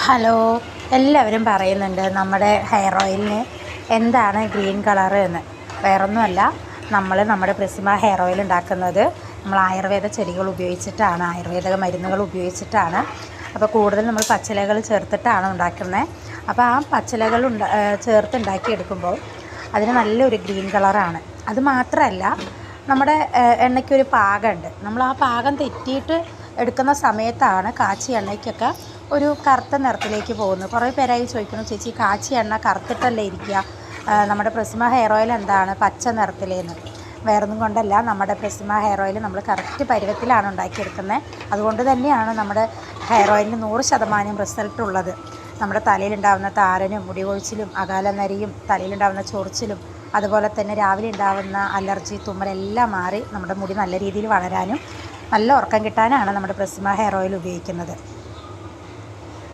Hello, എല്ലാവരും പറയുന്നുണ്ട് നമ്മുടെ ഹെയർ ഓയിലിന് എന്താണ് ഗ്രീൻ കളറ് എന്ന്. വേറൊന്നുമല്ല, നമ്മുടെ പ്രിസ്മ ഹെയർ ഓയിൽ ഉണ്ടാക്കുന്നത് നമ്മൾ ആയുർവേദ ചെടികൾ ഉപയോഗിച്ചിട്ടാണ്, ആയുർവേദ മരുന്നുകൾ ഉപയോഗിച്ചിട്ടാണ്. അപ്പോൾ കൂടുതൽ നമ്മൾ പച്ചിലകൾ ചേർത്തിട്ടാണ് ഉണ്ടാക്കുന്നത്. അപ്പോൾ ആ പച്ചിലകൾ ചേർത്ത് ഉണ്ടാക്കിയെടുക്കുമ്പോൾ അതിന് നല്ലൊരു ഗ്രീൻ കളറാണ്. അത് മാത്രമല്ല, നമ്മുടെ എണ്ണയ്ക്കൊരു പാകമുണ്ട്. നമ്മൾ ആ പാകം തെറ്റിയിട്ട് എടുക്കുന്ന സമയത്താണ് കാച്ചിയ എണ്ണയ്ക്കൊക്കെ ഒരു കറുത്ത നിറത്തിലേക്ക് പോകുന്നത്. കുറേ പേരായി ചോദിക്കുന്നു, ചേച്ചി കാച്ചിയ എണ്ണ കറുത്തിട്ടല്ലേ ഇരിക്കുക, നമ്മുടെ പ്രിസ്മ ഹെയർ ഓയിൽ എന്താണ് പച്ച നിറത്തിലേന്ന്. വേറൊന്നും കൊണ്ടല്ല, നമ്മുടെ പ്രിസ്മ ഹെയർ ഓയിൽ നമ്മൾ കറക്റ്റ് പരുവത്തിലാണ് ഉണ്ടാക്കിയെടുക്കുന്നത്. അതുകൊണ്ട് തന്നെയാണ് നമ്മുടെ ഹെയർ ഓയിലിന് 100% റിസൾട്ട് ഉള്ളത്. നമ്മുടെ തലയിലുണ്ടാകുന്ന താരനും മുടി കൊഴിച്ചിലും അകാലനരിയും തലയിലുണ്ടാകുന്ന ചൊറിച്ചിലും അതുപോലെ തന്നെ രാവിലെ ഉണ്ടാകുന്ന അലർജി തുമ്മലെല്ലാം മാറി നമ്മുടെ മുടി നല്ല രീതിയിൽ വളരാനും നല്ല ഉറക്കം കിട്ടാനാണ് നമ്മുടെ പ്രിസ്മ ഹെയർ ഓയിൽ ഉപയോഗിക്കുന്നത്.